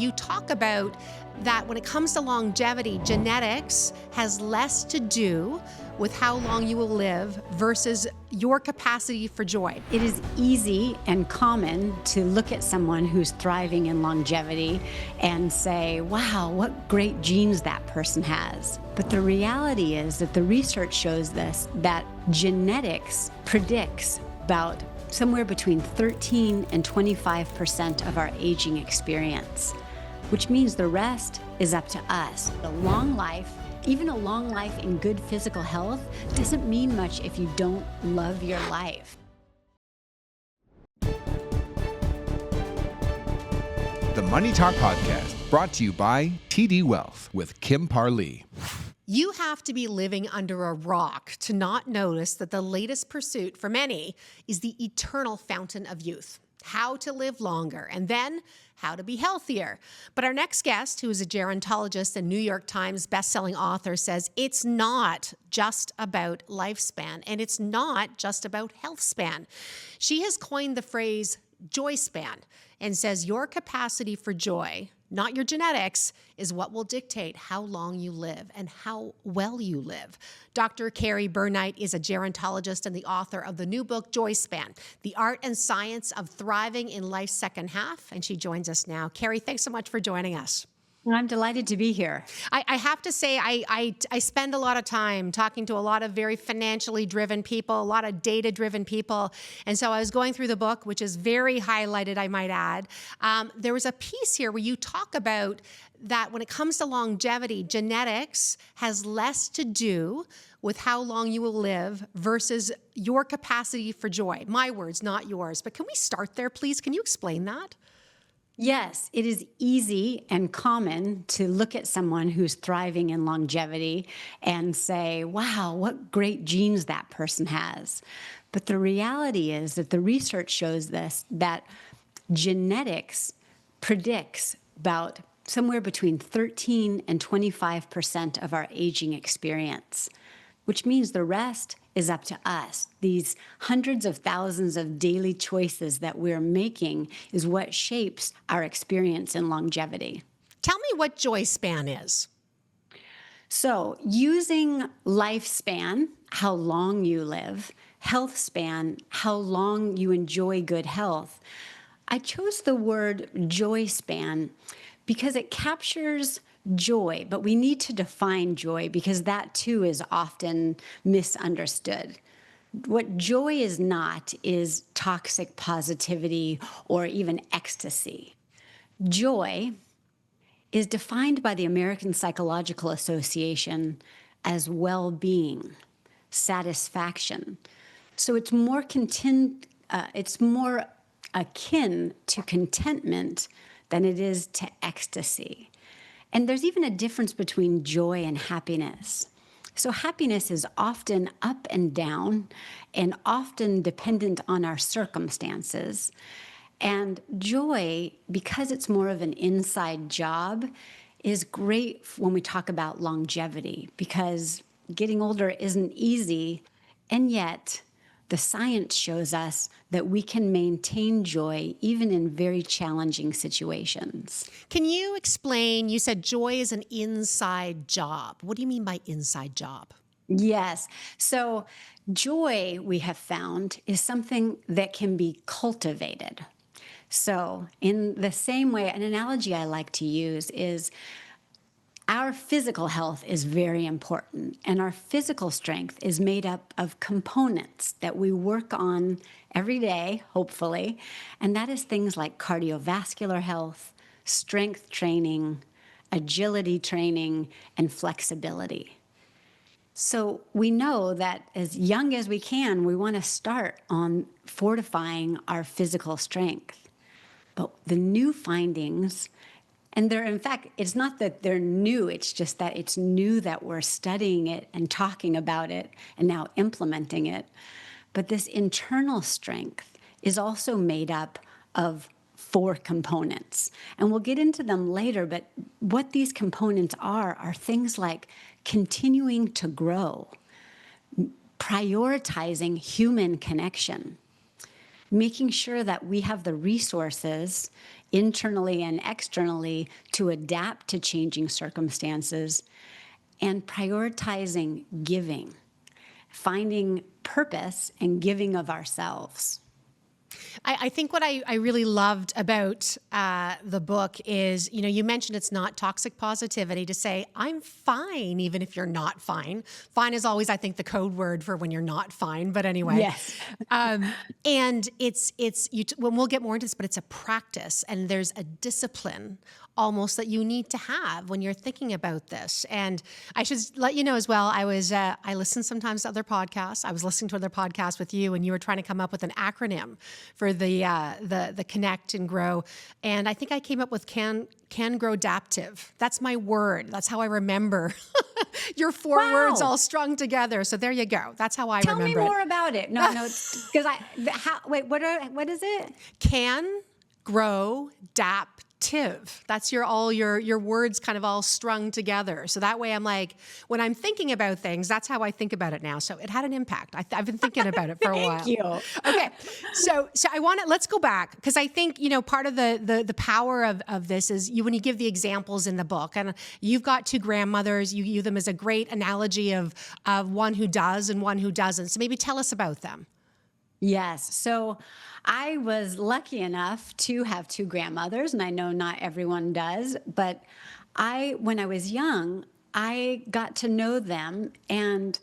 You talk about that when it comes to longevity, genetics has less to do with how long you will live versus your capacity for joy. It is easy and common to look at someone who's thriving in longevity and say, wow, what great genes that person has. But the reality is that the research shows this, that genetics predicts about somewhere between 13 and 25% of our aging experience, which means the rest is up to us. A long life, even a long life in good physical health, doesn't mean much if you don't love your life. The Money Talk Podcast, brought to you by TD Wealth with Kim Parlee. You have to be living under a rock to not notice that the latest pursuit for many is the eternal fountain of youth. How to live longer, and then how to be healthier. But our next guest, who is a gerontologist and New York Times bestselling author, says it's not just about lifespan, and it's not just about health span. She has coined the phrase joy span and says your capacity for joy, not your genetics, is what will dictate how long you live and how well you live. Dr. Carrie Bernight is a gerontologist and the author of the new book, Joy Span, The Art and Science of Thriving in Life's Second Half, and she joins us now. Carrie, thanks so much for joining us. I'm delighted to be here. I have to say, I spend a lot of time talking to a lot of very financially driven people, a lot of data-driven people. And so I was going through the book, which is very highlighted, I might add. There was a piece here where you talk about that when it comes to longevity, genetics has less to do with how long you will live versus your capacity for joy. My words, not yours. But can we start there, please? Can you explain that? Yes, it is easy and common to look at someone who's thriving in longevity and say, wow, what great genes that person has. But the reality is that the research shows this, that genetics predicts about somewhere between 13 and 25% of our aging experience, which means the rest is up to us. These hundreds of thousands of daily choices that we're making is what shapes our experience in longevity. Tell me what joy span is. So using lifespan, how long you live, health span, how long you enjoy good health, I chose the word joy span because it captures joy, but we need to define joy because that too is often misunderstood. What joy is not is toxic positivity or even ecstasy. Joy is defined by the American Psychological Association as well-being, satisfaction. So it's more akin to contentment than it is to ecstasy. And there's even a difference between joy and happiness. So happiness is often up and down and often dependent on our circumstances. And joy, because it's more of an inside job, is great when we talk about longevity because getting older isn't easy, and yet the science shows us that we can maintain joy even in very challenging situations. Can you explain, you said joy is an inside job. What do you mean by inside job? Yes. So joy, we have found, is something that can be cultivated. So in the same way, an analogy I like to use is our physical health is very important, and our physical strength is made up of components that we work on every day, hopefully, and that is things like cardiovascular health, strength training, agility training, and flexibility. So we know that as young as we can, we want to start on fortifying our physical strength. But the new findings, and they're, in fact, it's not that they're new, it's just that it's new that we're studying it and talking about it and now implementing it. But this internal strength is also made up of 4 components. And we'll get into them later, but what these components are things like continuing to grow, prioritizing human connection, making sure that we have the resources internally and externally to adapt to changing circumstances, and prioritizing giving, finding purpose and giving of ourselves. I think what I really loved about the book is, you mentioned it's not toxic positivity to say, I'm fine, even if you're not fine. Fine is always, I think, the code word for when you're not fine. But anyway. Yes. And when we'll get more into this, but it's a practice and there's a discipline almost that you need to have when you're thinking about this. And I should let you know as well, I listen sometimes to other podcasts. I was listening to other podcasts with you, and you were trying to come up with an acronym for the Connect and Grow. And I think I came up with Can Grow Adaptive. That's my word. That's how I remember your four words all strung together. So there you go. That's how I remember it. Tell me more about it. No, because what is it? Can Grow Adaptive. That's all your words kind of all strung together. So that way I'm like, when I'm thinking about things, that's how I think about it now. So it had an impact. I've been thinking about it for a while. Thank you. Okay. So let's go back, because I think, part of the power of this is when you give the examples in the book, and you've got two grandmothers, you use them as a great analogy of one who does and one who doesn't. So maybe tell us about them. Yes. So I was lucky enough to have two grandmothers, and I know not everyone does, but when I was young, I got to know them, and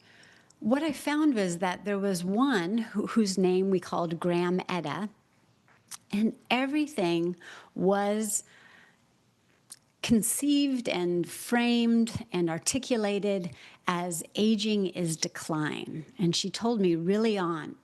what I found was that there was one whose name we called Gram Etta, and everything was conceived and framed and articulated as aging is decline. And she told me early on,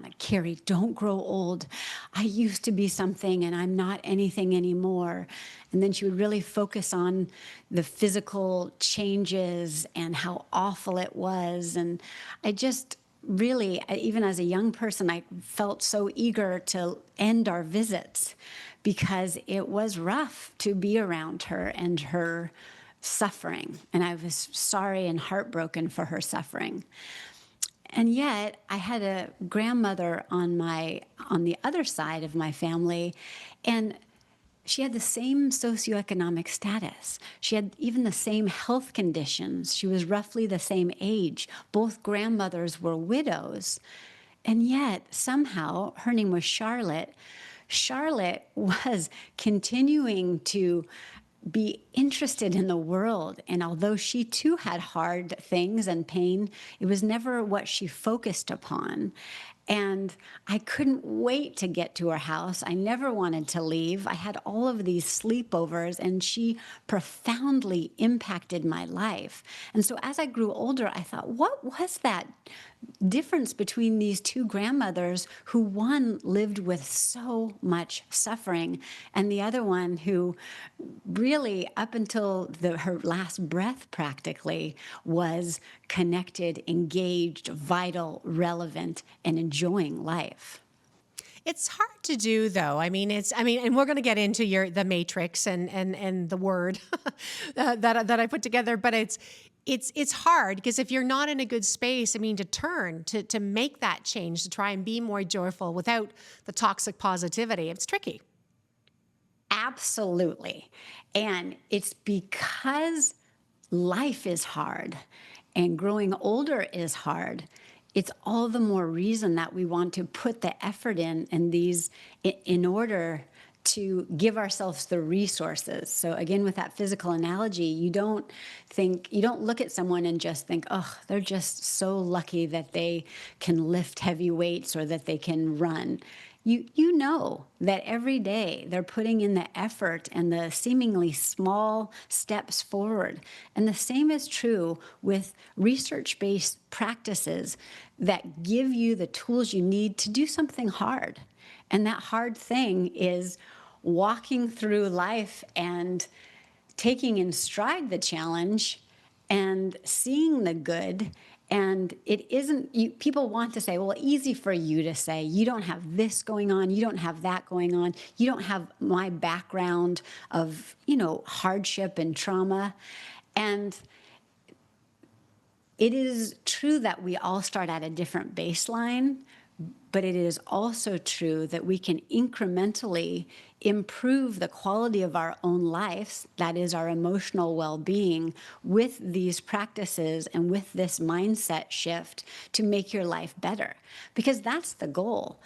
like, Carrie, don't grow old. I used to be something and I'm not anything anymore. And then she would really focus on the physical changes and how awful it was. And I just really, even as a young person, I felt so eager to end our visits because it was rough to be around her and her suffering. And I was sorry and heartbroken for her suffering. And yet, I had a grandmother on the other side of my family, and she had the same socioeconomic status. She had even the same health conditions. She was roughly the same age. Both grandmothers were widows. And yet, somehow, her name was Charlotte. Charlotte was continuing to be interested in the world. And although she too had hard things and pain, it was never what she focused upon. And I couldn't wait to get to her house. I never wanted to leave. I had all of these sleepovers, and she profoundly impacted my life. And so as I grew older, I thought, what was that difference between these two grandmothers, who one lived with so much suffering and the other one who really, up until her last breath practically, was connected, engaged, vital, relevant, and enjoying life. It's hard to do, though. And we're going to get into the matrix and the word that I put together, but it's hard because if you're not in a good space, to make that change, to try and be more joyful without the toxic positivity, it's tricky. Absolutely. And it's because life is hard and growing older is hard. It's all the more reason that we want to put the effort in order to give ourselves the resources. So again, with that physical analogy, you don't look at someone and just think, oh, they're just so lucky that they can lift heavy weights or that they can run. You know that every day they're putting in the effort and the seemingly small steps forward. And the same is true with research-based practices that give you the tools you need to do something hard. And that hard thing is walking through life and taking in stride the challenge and seeing the good. And it isn't, people want to say, well, easy for you to say, you don't have this going on, you don't have that going on, you don't have my background of, hardship and trauma. And it is true that we all start at a different baseline, but it is also true that we can incrementally improve the quality of our own lives, that is our emotional well-being, with these practices and with this mindset shift to make your life better. Because that's the goal.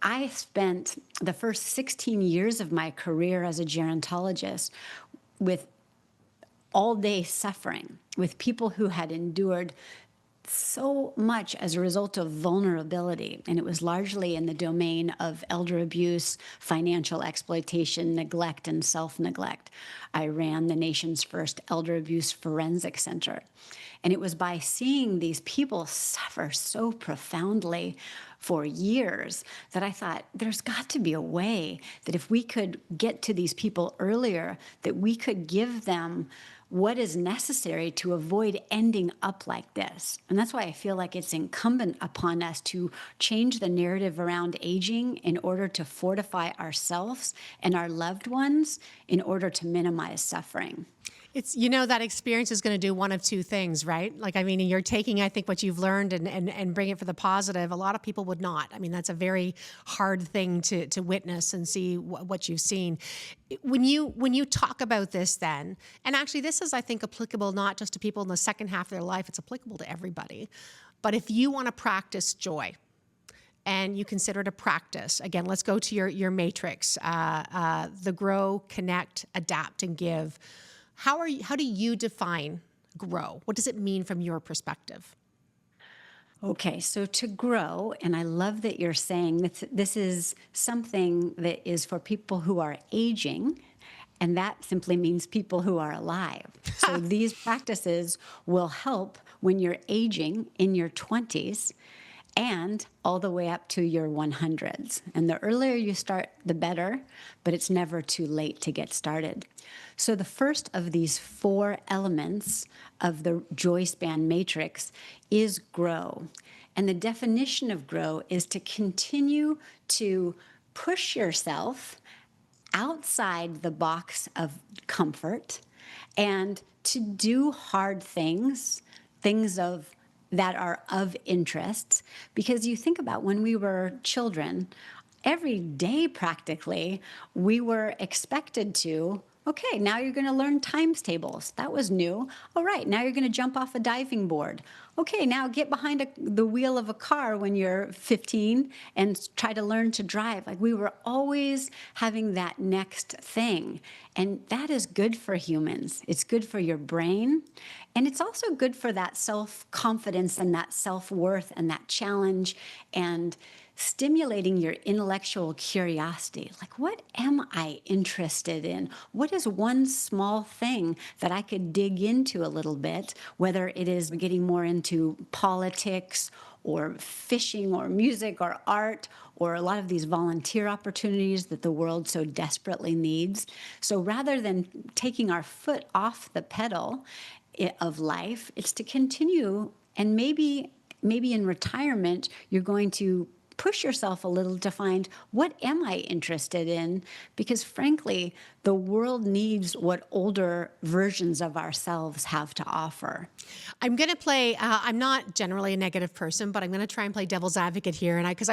I spent the first 16 years of my career as a gerontologist with all-day suffering, with people who had endured so much as a result of vulnerability. And it was largely in the domain of elder abuse, financial exploitation, neglect, and self-neglect. I ran the nation's first elder abuse forensic center. And it was by seeing these people suffer so profoundly for years that I thought, there's got to be a way that if we could get to these people earlier, that we could give them what is necessary to avoid ending up like this. And that's why I feel like it's incumbent upon us to change the narrative around aging in order to fortify ourselves and our loved ones in order to minimize suffering. It's, that experience is going to do one of two things, right? Like, you're taking, I think, what you've learned and bring it for the positive. A lot of people would not. That's a very hard thing to witness and see what you've seen. When you talk about this then, and actually this is, I think, applicable not just to people in the second half of their life, it's applicable to everybody. But if you want to practice joy, and you consider it a practice, again, let's go to your matrix, the grow, connect, adapt, and give. How do you define grow? What does it mean from your perspective? Okay, so to grow, and I love that you're saying that this is something that is for people who are aging, and that simply means people who are alive. So these practices will help when you're aging in your 20s and all the way up to your 100s. And the earlier you start, the better, but it's never too late to get started. So the first of these 4 elements of the Joy Span Matrix is grow. And the definition of grow is to continue to push yourself outside the box of comfort and to do hard things that are of interest. Because you think about when we were children, every day practically, we were expected to, okay, now you're going to learn times tables. That was new. All right, now you're going to jump off a diving board. Okay, now get behind the wheel of a car when you're 15 and try to learn to drive. Like, we were always having that next thing. And that is good for humans. It's good for your brain. And it's also good for that self-confidence and that self-worth and that challenge and stimulating your intellectual curiosity. Like, what am I interested in? What is one small thing that I could dig into a little bit, whether it is getting more into politics or fishing or music or art or a lot of these volunteer opportunities that the world so desperately needs. So rather than taking our foot off the pedal of life, it's to continue, and maybe in retirement, you're going to push yourself a little to find, what am I interested in? Because frankly, the world needs what older versions of ourselves have to offer. I'm going to play, I'm not generally a negative person, but I'm going to try and play devil's advocate here. And because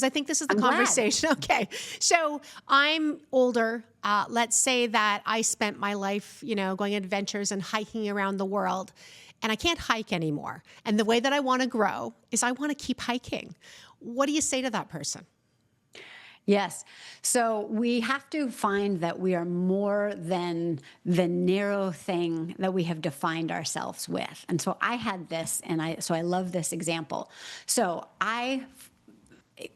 I think this is the conversation. Glad. Okay. So I'm older. Let's say that I spent my life, going adventures and hiking around the world, and I can't hike anymore. And the way that I want to grow is I want to keep hiking. What do you say to that person? Yes. So we have to find that we are more than the narrow thing that we have defined ourselves with. And so I had this, and I love this example. So I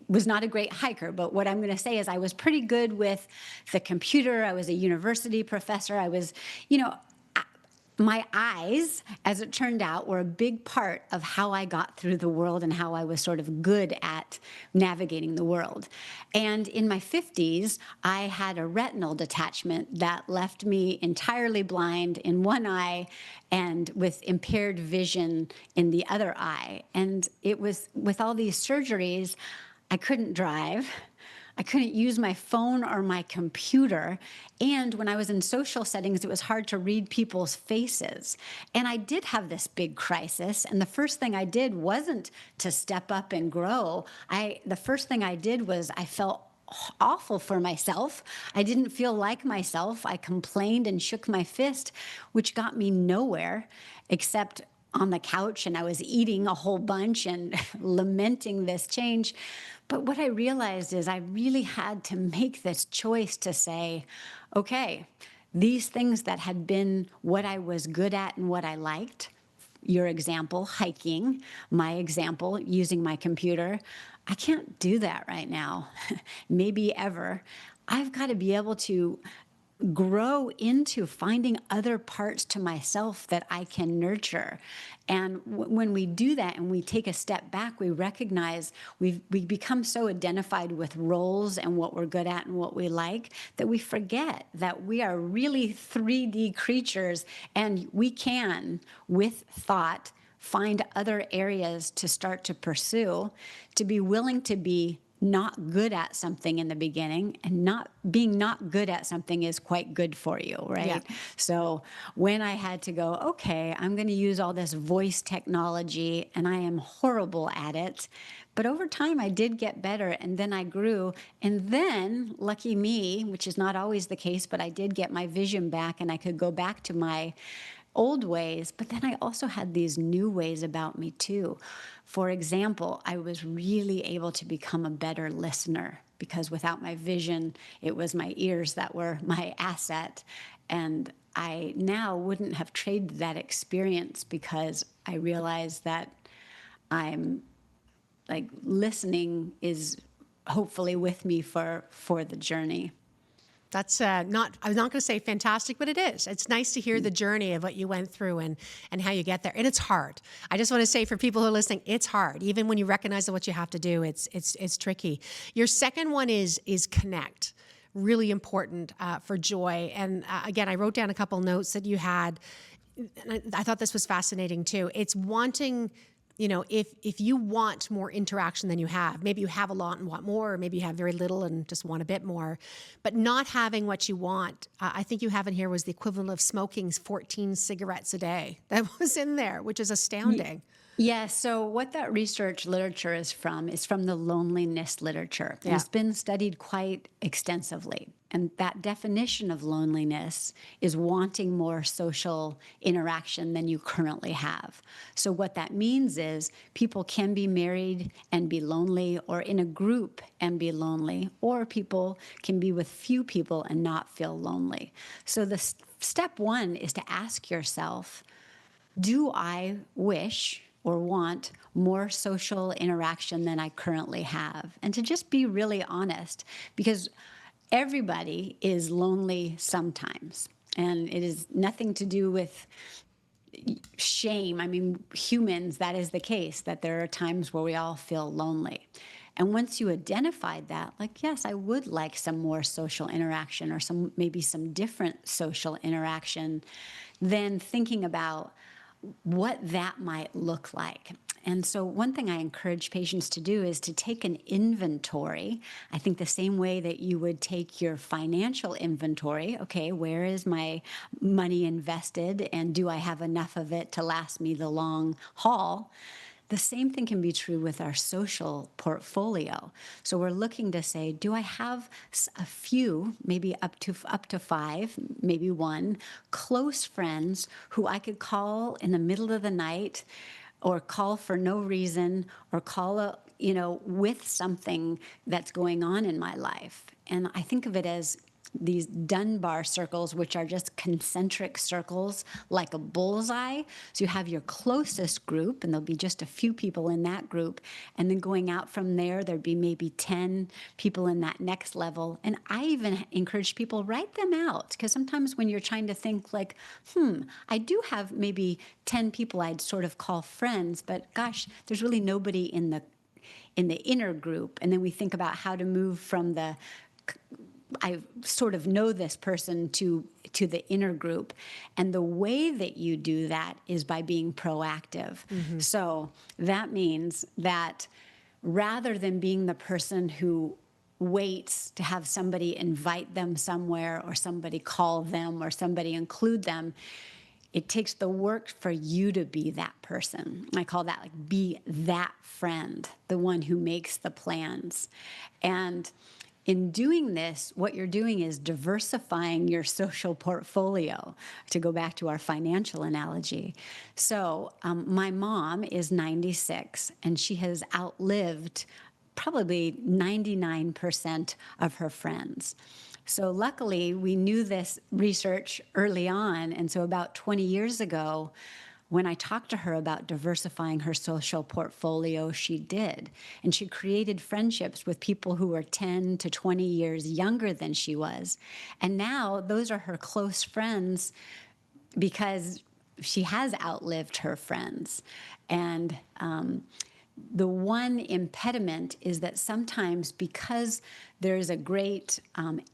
was not a great hiker, but what I'm going to say is I was pretty good with the computer. I was a university professor. I was, my eyes, as it turned out, were a big part of how I got through the world and how I was sort of good at navigating the world. And in my 50s, I had a retinal detachment that left me entirely blind in one eye and with impaired vision in the other eye. And it was, with all these surgeries, I couldn't drive. I couldn't use my phone or my computer. And when I was in social settings, it was hard to read people's faces. And I did have this big crisis. And the first thing I did wasn't to step up and grow. The first thing I did was I felt awful for myself. I didn't feel like myself. I complained and shook my fist, which got me nowhere except on the couch, and I was eating a whole bunch and lamenting this change. But what I realized is I really had to make this choice to say, okay, these things that had been what I was good at and what I liked, your example, hiking, my example, using my computer, I can't do that right now, maybe ever. I've got to be able to grow into finding other parts to myself that I can nurture. And when we do that and we take a step back, we recognize we become so identified with roles and what we're good at and what we like that we forget that we are really 3D creatures, and we can, with thought, find other areas to start to pursue, to be willing to be not good at something in the beginning, and not good at something is quite good for you, right? Yeah. So when I had to go, okay, I'm going to use all this voice technology and I am horrible at it. But over time I did get better, and then I grew. And then, lucky me, which is not always the case, but I did get my vision back and I could go back to my old ways, but then I also had these new ways about me too. For example, I was really able to become a better listener, because without my vision, it was my ears that were my asset. And I now wouldn't have traded that experience, because I realized that I'm like, listening is hopefully with me for the journey. That's I'm not going to say fantastic, but it is. It's nice to hear the journey of what you went through and how you get there. And it's hard. I just want to say, for people who are listening, it's hard. Even when you recognize what you have to do, it's tricky. Your second one is connect. Really important for joy. And again, I wrote down a couple notes that you had. And I thought this was fascinating too. It's wanting, if you want more interaction than you have, maybe you have a lot and want more, or maybe you have very little and just want a bit more, but not having what you want, I think you have in here was the equivalent of smoking 14 cigarettes a day. That was in there, which is astounding. Yeah, so what that research literature is from the loneliness literature. Yeah. It's been studied quite extensively. And that definition of loneliness is wanting more social interaction than you currently have. So what that means is people can be married and be lonely, or in a group and be lonely, or people can be with few people and not feel lonely. So the step one is to ask yourself, do I wish or want more social interaction than I currently have? And to just be really honest, because everybody is lonely sometimes. And it is nothing to do with shame. I mean, humans, that is the case, that there are times where we all feel lonely. And once you identified that, like, yes, I would like some more social interaction, or maybe some different social interaction, then thinking about what that might look like. And so one thing I encourage patients to do is to take an inventory. I think the same way that you would take your financial inventory. Okay, where is my money invested, and do I have enough of it to last me the long haul? The same thing can be true with our social portfolio. So we're looking to say, do I have a few, maybe up to 5, maybe one, close friends who I could call in the middle of the night, or call for no reason, or call with something that's going on in my life? And I think of it as these Dunbar circles, which are just concentric circles like a bullseye. So you have your closest group, and there'll be just a few people in that group. And then going out from there, there'd be maybe 10 people in that next level. And I even encourage people, write them out. Because sometimes when you're trying to think like, I do have maybe 10 people I'd sort of call friends, but gosh, there's really nobody in the inner group. And then we think about how to move from I sort of know this person to the inner group. And the way that you do that is by being proactive. Mm-hmm. So that means that rather than being the person who waits to have somebody invite them somewhere or somebody call them or somebody include them. It takes the work for you to be that person. I call that like be that friend, the one who makes the plans. And in doing this, what you're doing is diversifying your social portfolio, to go back to our financial analogy. So my mom is 96, and she has outlived probably 99% of her friends. So luckily, we knew this research early on. And so about 20 years ago, when I talked to her about diversifying her social portfolio, she did. And she created friendships with people who were 10 to 20 years younger than she was. And now those are her close friends because she has outlived her friends. And the one impediment is that sometimes, because there's a great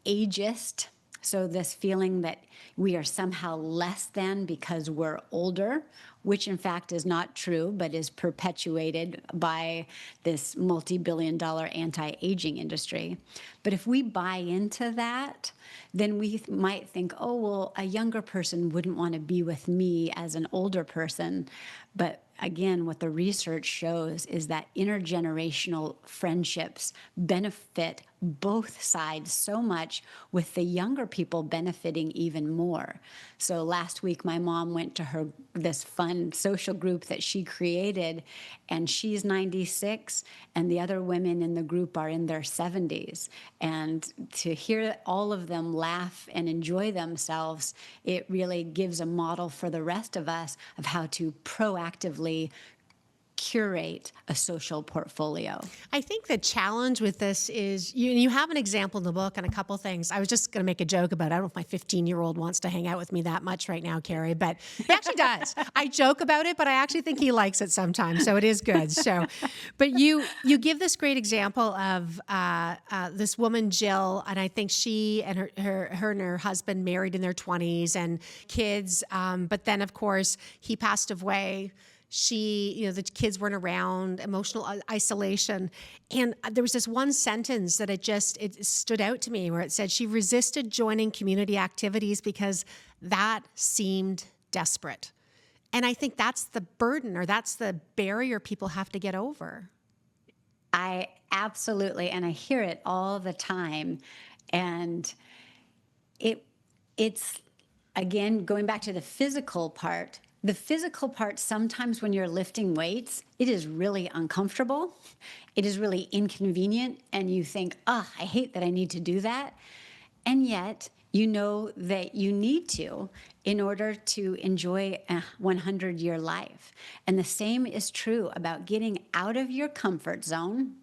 ageist, so this feeling that we are somehow less than because we're older, which in fact is not true, but is perpetuated by this multi-billion-dollar anti-aging industry. But if we buy into that, then we might think, oh, well, a younger person wouldn't want to be with me as an older person. But again, what the research shows is that intergenerational friendships benefit both sides so much, with the younger people benefiting even more. So last week, my mom went to this fun social group that she created, and she's 96, and the other women in the group are in their 70s. And to hear all of them laugh and enjoy themselves, it really gives a model for the rest of us of how to proactively curate a social portfolio. I think the challenge with this is you have an example in the book and a couple things. I was just going to make a joke about, I don't know if my 15-year-old wants to hang out with me that much right now, Carrie, but he actually does. I joke about it, but I actually think he likes it sometimes, so it is good. So, but you give this great example of this woman, Jill, and I think she and her and her husband married in their 20s and kids, but then of course he passed away. The kids weren't around, emotional isolation. And there was this one sentence that it stood out to me, where it said she resisted joining community activities because that seemed desperate. And I think that's the burden, or that's the barrier people have to get over. I absolutely, and I hear it all the time. And it's, again, going back to the physical part, sometimes when you're lifting weights, it is really uncomfortable. It is really inconvenient. And you think, I hate that I need to do that. And yet you know that you need to in order to enjoy a 100-year life. And the same is true about getting out of your comfort zone,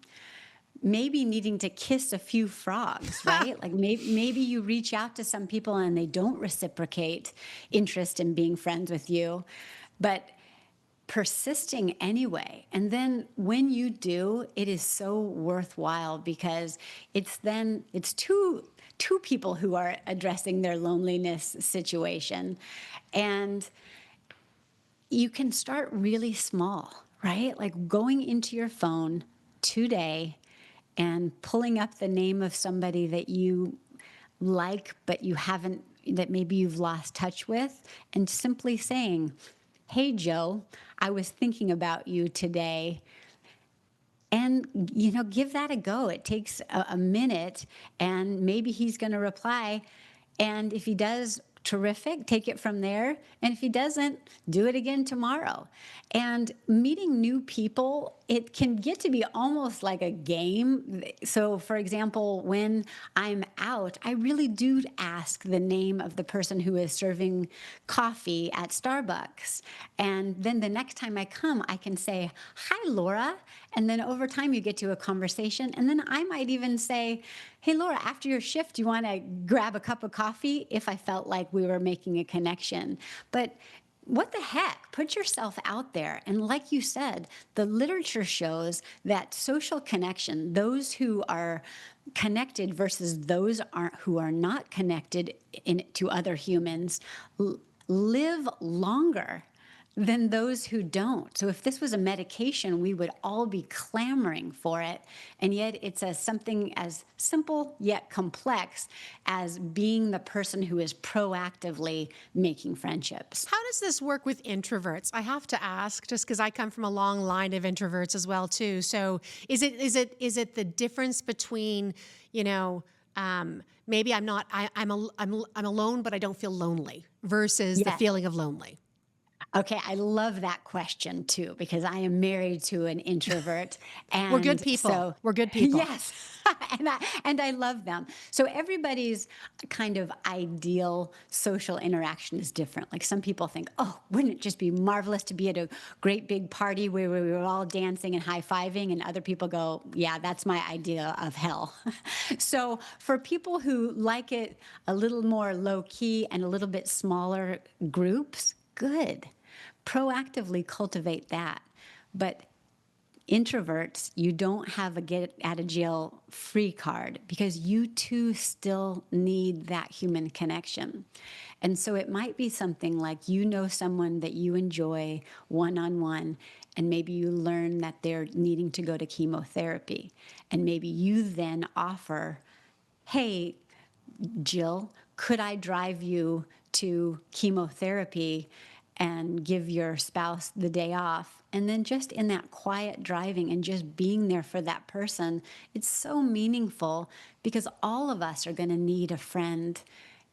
maybe needing to kiss a few frogs, right? Like maybe you reach out to some people and they don't reciprocate interest in being friends with you, but persisting anyway. And then when you do, it is so worthwhile, because it's two people who are addressing their loneliness situation. And you can start really small, right? Like going into your phone today and pulling up the name of somebody that you like, but that maybe you've lost touch with, and simply saying, hey, Joe, I was thinking about you today. And, give that a go. It takes a minute, and maybe he's going to reply. And if he does, terrific, take it from there. And if he doesn't, do it again tomorrow. And meeting new people, it can get to be almost like a game. So for example, when I'm out, I really do ask the name of the person who is serving coffee at Starbucks. And then the next time I come, I can say, hi, Laura. And then over time you get to a conversation. And then I might even say, hey, Laura, after your shift, do you want to grab a cup of coffee? If I felt like we were making a connection. But what the heck? Put yourself out there. And like you said, the literature shows that social connection, those who are connected versus those who are not connected to other humans, live longer. than those who don't. So if this was a medication, we would all be clamoring for it. And yet it's something as simple yet complex as being the person who is proactively making friendships. How does this work with introverts? I have to ask, just because I come from a long line of introverts as well too. So is it the difference between, maybe I'm alone, but I don't feel lonely versus the Yes. feeling of lonely? Okay, I love that question too, because I am married to an introvert. And We're good people. So, We're good people. Yes. and I love them. So everybody's kind of ideal social interaction is different. Like some people think, oh, wouldn't it just be marvelous to be at a great big party where we were all dancing and high-fiving? And other people go, yeah, that's my idea of hell. So for people who like it a little more low-key and a little bit smaller groups, good. Proactively cultivate that. But introverts, you don't have a get out of jail free card because you too still need that human connection. And so it might be something like someone that you enjoy one-on-one, and maybe you learn that they're needing to go to chemotherapy. And maybe you then offer, hey, Jill, could I drive you to chemotherapy and give your spouse the day off? And then just in that quiet driving and just being there for that person, it's so meaningful because all of us are going to need a friend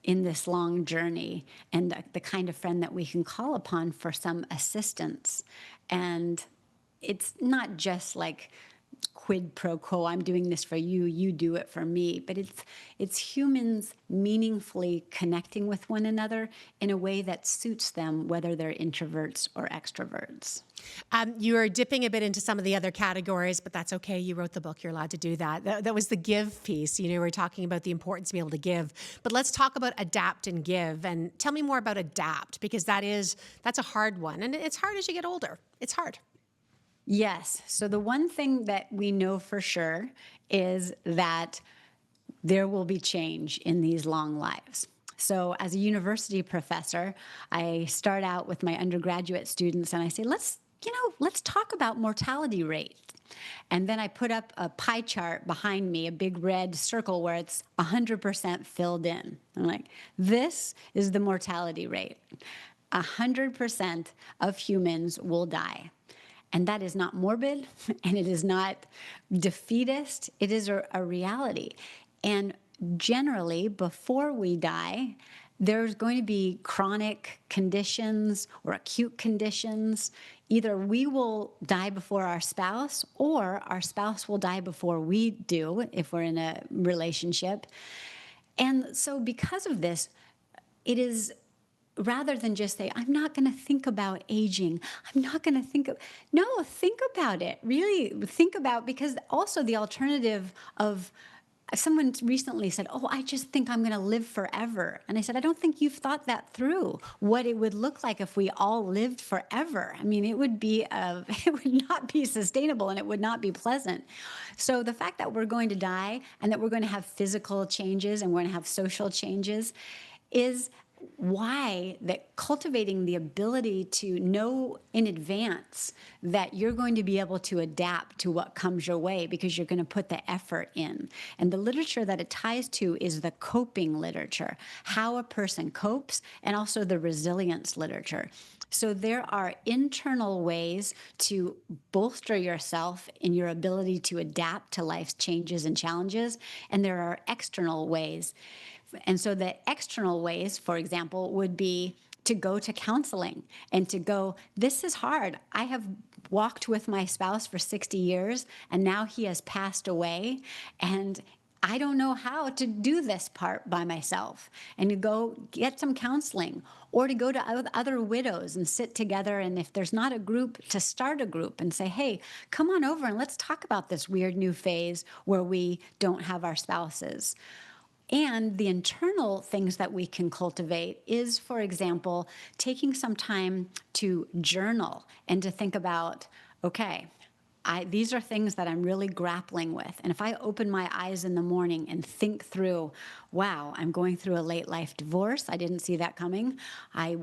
in this long journey, and the kind of friend that we can call upon for some assistance. And it's not just like quid pro quo, I'm doing this for you, you do it for me, but it's humans meaningfully connecting with one another in a way that suits them, whether they're introverts or extroverts. You are dipping a bit into some of the other categories, but that's okay. You wrote the book. You're allowed to do that. That was the give piece. We're talking about the importance of being able to give. But let's talk about adapt and give. And tell me more about adapt, because that's a hard one. And it's hard as you get older. It's hard. Yes. So the one thing that we know for sure is that there will be change in these long lives. So as a university professor, I start out with my undergraduate students and I say, let's talk about mortality rate. And then I put up a pie chart behind me, a big red circle where it's 100% filled in. I'm like, this is the mortality rate. 100% of humans will die. And that is not morbid, and it is not defeatist. It is a reality. And generally, before we die, there's going to be chronic conditions or acute conditions. Either we will die before our spouse, or our spouse will die before we do, if we're in a relationship. And so because of this, it is, rather than just say, I'm not going to think about aging. I'm not going to think about it. Really think about, because also the alternative of, someone recently said, oh, I just think I'm going to live forever. And I said, I don't think you've thought that through, what it would look like if we all lived forever. I mean, it would not be sustainable, and it would not be pleasant. So the fact that we're going to die and that we're going to have physical changes and we're going to have social changes is why that cultivating the ability to know in advance that you're going to be able to adapt to what comes your way because you're going to put the effort in. And the literature that it ties to is the coping literature, how a person copes, and also the resilience literature. So there are internal ways to bolster yourself in your ability to adapt to life's changes and challenges, and there are external ways. And so the external ways, for example, would be to go to counseling and to go, this is hard. I have walked with my spouse for 60 years, and now he has passed away, and I don't know how to do this part by myself. And to go get some counseling, or to go to other widows and sit together, and if there's not a group, to start a group and say, hey, come on over and let's talk about this weird new phase where we don't have our spouses. And the internal things that we can cultivate is, for example, taking some time to journal and to think about, okay, these are things that I'm really grappling with. And if I open my eyes in the morning and think through, wow, I'm going through a late life divorce. I didn't see that coming. I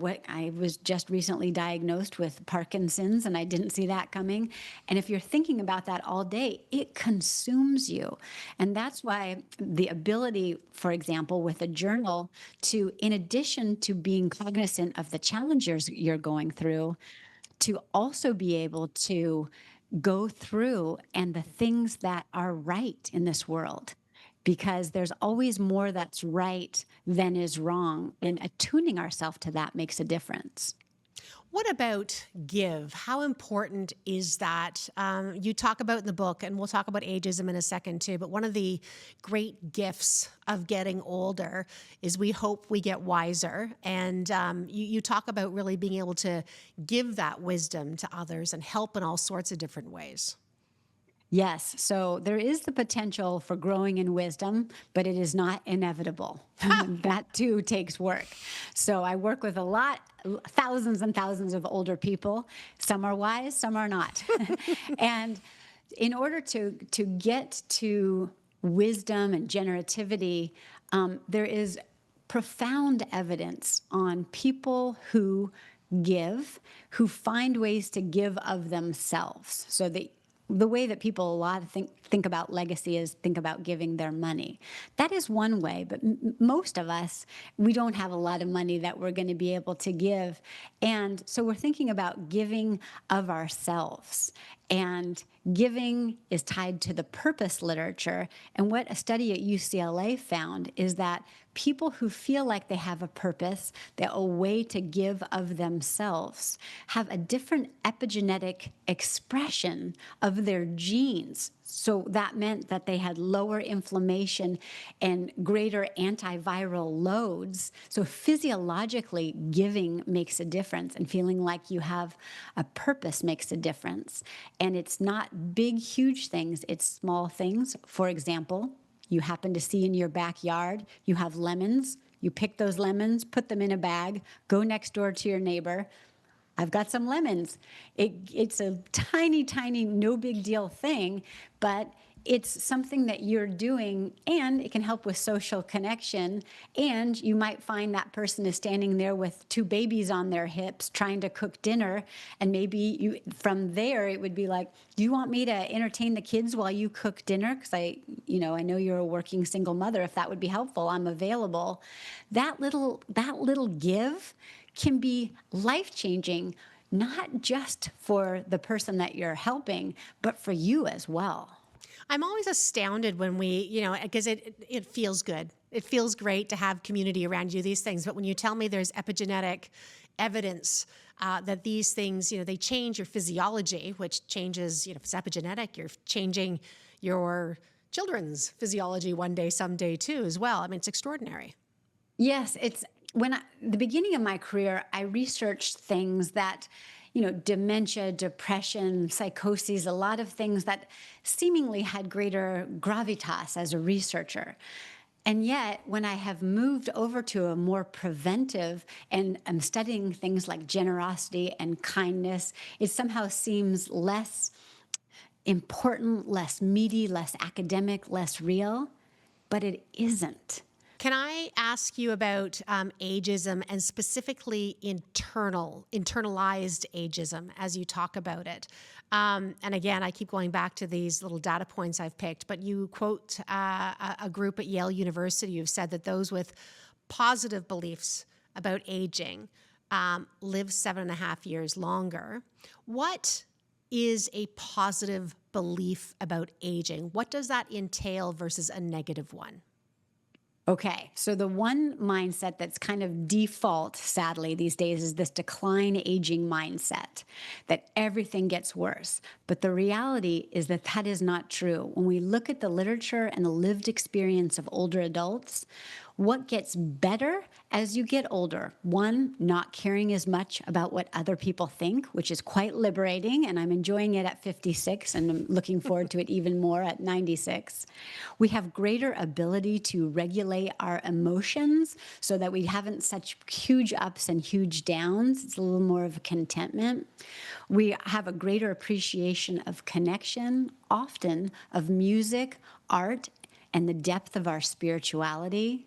was just recently diagnosed with Parkinson's, and I didn't see that coming. And if you're thinking about that all day, it consumes you. And that's why the ability, for example, with a journal to, in addition to being cognizant of the challenges you're going through, to also be able to go through and the things that are right in this world, because there's always more that's right than is wrong, and attuning ourselves to that makes a difference. What about give? How important is that? You talk about in the book, and we'll talk about ageism in a second too, but one of the great gifts of getting older is we hope we get wiser. And you talk about really being able to give that wisdom to others and help in all sorts of different ways. Yes, so there is the potential for growing in wisdom, but it is not inevitable. That too takes work. So I work with thousands and thousands of older people. Some are wise, some are not. And in order to get to wisdom and generativity, there is profound evidence on people who give, who find ways to give of themselves. So the way that people a lot think about legacy is think about giving their money. That is one way, but most of us, we don't have a lot of money that we're going to be able to give. And so we're thinking about giving of ourselves. And giving is tied to the purpose literature. And what a study at UCLA found is that people who feel like they have a purpose, a way to give of themselves, have a different epigenetic expression of their genes. So that meant that they had lower inflammation and greater antiviral loads. So physiologically, giving makes a difference, and feeling like you have a purpose makes a difference. And it's not big, huge things, it's small things. For example, you happen to see in your backyard, you have lemons. You pick those lemons, put them in a bag, go next door to your neighbor. I've got some lemons. It's a tiny, tiny, no big deal thing, but it's something that you're doing, and it can help with social connection. And you might find that person is standing there with two babies on their hips trying to cook dinner. And maybe from there, it would be like, do you want me to entertain the kids while you cook dinner? Because I know you're a working single mother. If that would be helpful, I'm available. That little give can be life-changing, not just for the person that you're helping, but for you as well. I'm always astounded when because it feels good. It feels great to have community around you, these things. But when you tell me there's epigenetic evidence that these things, they change your physiology, which changes, if it's epigenetic, you're changing your children's physiology one day, someday too, as well. I mean, it's extraordinary. Yes, the beginning of my career, I researched things that, dementia, depression, psychoses, a lot of things that seemingly had greater gravitas as a researcher. And yet, when I have moved over to a more preventive, and I'm studying things like generosity and kindness, it somehow seems less important, less meaty, less academic, less real, but it isn't. Can I ask you about ageism, and specifically internalized ageism as you talk about it? And again, I keep going back to these little data points I've picked, but you quote a group at Yale University who've said that those with positive beliefs about aging live 7.5 years longer. What is a positive belief about aging? What does that entail versus a negative one? Okay, so the one mindset that's kind of default, sadly, these days is this decline aging mindset, that everything gets worse. But the reality is that that is not true. When we look at the literature and the lived experience of older adults, What gets better as you get older? One, not caring as much about what other people think, which is quite liberating, and I'm enjoying it at 56, and I'm looking forward to it even more at 96. We have greater ability to regulate our emotions so that we haven't such huge ups and huge downs. It's a little more of a contentment. We have a greater appreciation of connection, often of music, art, and the depth of our spirituality.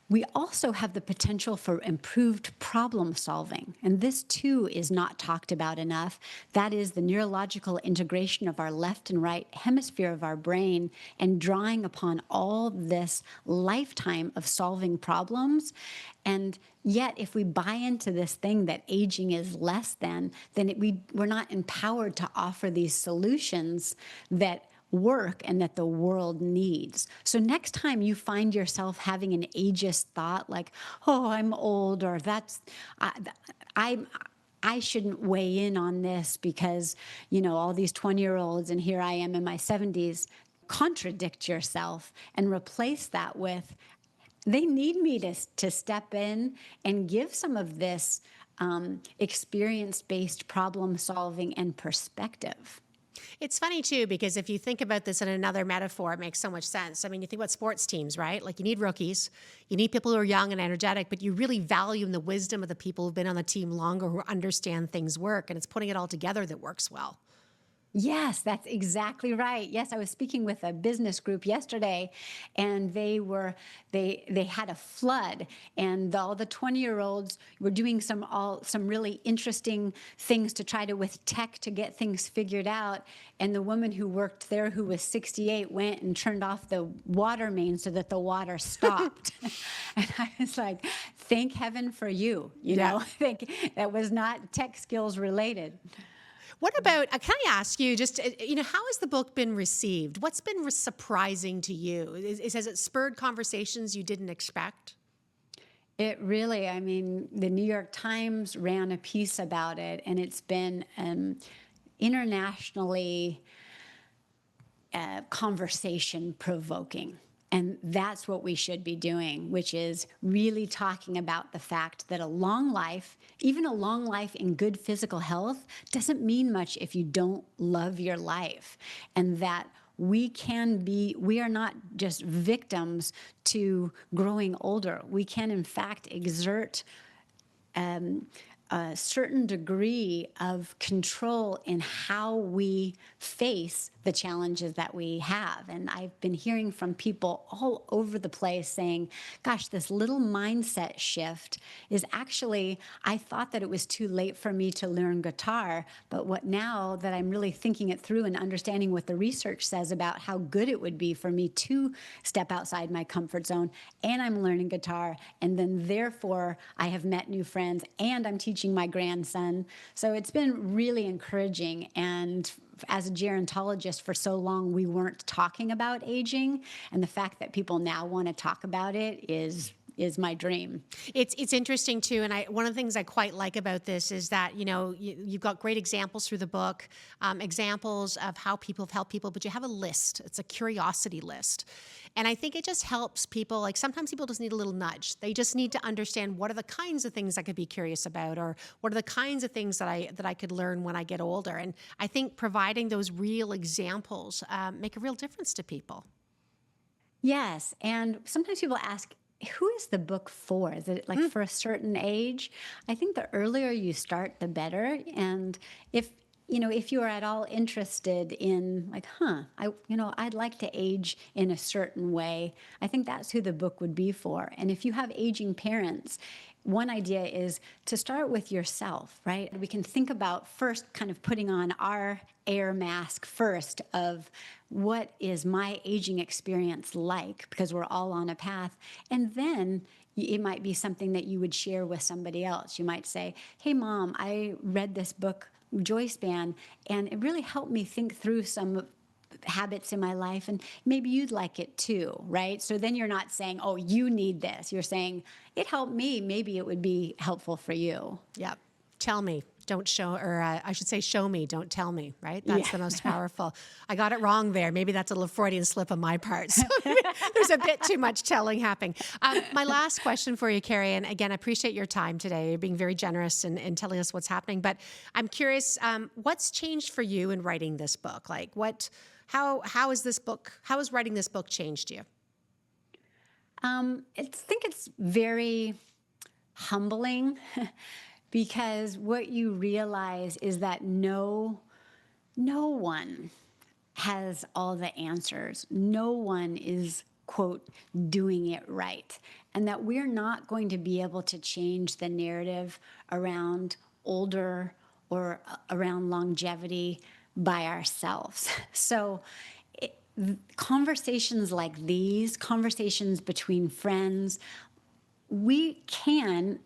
We also have the potential for improved problem solving, and this too is not talked about enough. That is the neurological integration of our left and right hemisphere of our brain and drawing upon all this lifetime of solving problems. And yet, if we buy into this thing that aging is less than, then we're not empowered to offer these solutions that work and that the world needs. So next time you find yourself having an ageist thought like, oh, I'm old, or I shouldn't weigh in on this because, all these 20-year-olds and here I am in my 70s, contradict yourself and replace that with, they need me to step in and give some of this experience-based problem solving and perspective. It's funny too, because if you think about this in another metaphor, it makes so much sense. I mean, you think about sports teams, right? Like you need rookies, you need people who are young and energetic, but you really value the wisdom of the people who've been on the team longer, who understand things work, and it's putting it all together that works well. Yes, that's exactly right. Yes, I was speaking with a business group yesterday, and they had a flood, and all the 20-year-olds were doing some really interesting things to try to with tech to get things figured out. And the woman who worked there, who was 68, went and turned off the water main so that the water stopped. And I was like, thank heaven for you. I think that was not tech skills related. What about, can I ask you, just, how has the book been received? What's been surprising to you? Has it spurred conversations you didn't expect? It really, the New York Times ran a piece about it, and it's been internationally conversation provoking. And that's what we should be doing, which is really talking about the fact that a long life, even a long life in good physical health, doesn't mean much if you don't love your life. And that we are not just victims to growing older. We can, in fact, exert a certain degree of control in how we face the challenges that we have. And I've been hearing from people all over the place saying, gosh, this little mindset shift is actually, I thought that it was too late for me to learn guitar, but now that I'm really thinking it through and understanding what the research says about how good it would be for me to step outside my comfort zone, and I'm learning guitar, and then therefore I have met new friends, and I'm teaching my grandson. So it's been really encouraging. And as a gerontologist for so long, we weren't talking about aging, and the fact that people now want to talk about it is my dream. It's interesting too, and one of the things I quite like about this is that you've got great examples through the book, examples of how people have helped people, but you have a list. It's a curiosity list, and I think it just helps people. Like sometimes people just need a little nudge. They just need to understand what are the kinds of things I could be curious about, or what are the kinds of things that I could learn when I get older. And I think providing those real examples make a real difference to people. Yes, and sometimes people ask, who is the book for? Is it like for a certain age? I think the earlier you start, the better. And if you are at all interested in like, I'd like to age in a certain way, I think that's who the book would be for. And if you have aging parents, one idea is to start with yourself, right? We can think about first kind of putting on our air mask first of what is my aging experience like, because we're all on a path. And then it might be something that you would share with somebody else. You might say, hey, Mom, I read this book, Joy Span, and it really helped me think through some habits in my life, and maybe you'd like it too, right? So then you're not saying, oh, you need this. You're saying, it helped me. Maybe it would be helpful for you. Yep. Tell me. don't show, or I should say, show me, don't tell me, right? That's the most powerful. I got it wrong there. Maybe that's a little Freudian slip on my part. So there's a bit too much telling happening. My last question for you, Carrie, and again, I appreciate your time today. You're being very generous in telling us what's happening, but I'm curious, what's changed for you in writing this book? Like how has writing this book changed you? I think it's very humbling because what you realize is that no one has all the answers. No one is, quote, doing it right. And that we're not going to be able to change the narrative around older or around longevity by ourselves. So conversations like these, conversations between friends, we can,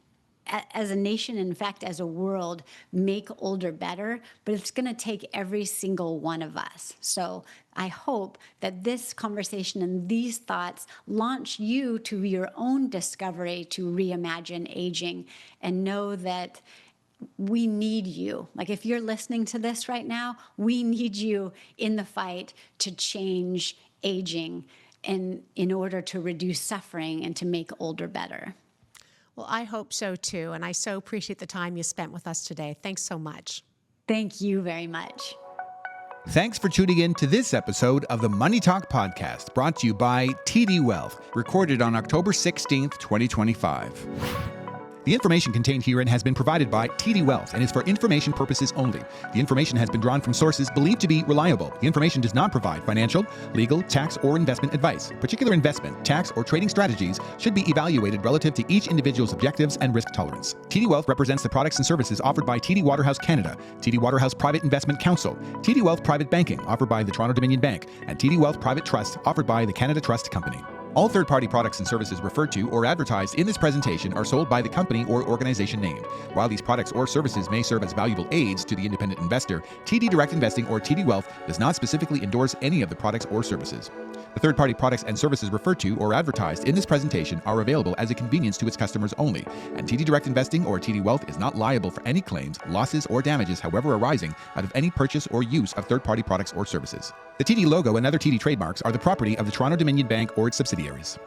as a nation, in fact, as a world, make older better, but it's going to take every single one of us. So I hope that this conversation and these thoughts launch you to your own discovery to reimagine aging and know that we need you. Like if you're listening to this right now, we need you in the fight to change aging and in order to reduce suffering and to make older better. Well, I hope so too. And I so appreciate the time you spent with us today. Thanks so much. Thank you very much. Thanks for tuning in to this episode of the Money Talk Podcast, brought to you by TD Wealth, recorded on October 16th, 2025. The information contained herein has been provided by TD Wealth and is for information purposes only. The information has been drawn from sources believed to be reliable. The information does not provide financial, legal, tax, or investment advice. Particular investment, tax, or trading strategies should be evaluated relative to each individual's objectives and risk tolerance. TD Wealth represents the products and services offered by TD Waterhouse Canada, TD Waterhouse Private Investment Council, TD Wealth Private Banking offered by the Toronto Dominion Bank, and TD Wealth Private Trust offered by the Canada Trust Company. All third-party products and services referred to or advertised in this presentation are sold by the company or organization named. While these products or services may serve as valuable aids to the independent investor, TD Direct Investing or TD Wealth does not specifically endorse any of the products or services. The third-party products and services referred to or advertised in this presentation are available as a convenience to its customers only, and TD Direct Investing or TD Wealth is not liable for any claims, losses, or damages, however arising out of any purchase or use of third-party products or services. The TD logo and other TD trademarks are the property of the Toronto Dominion Bank or its subsidiaries.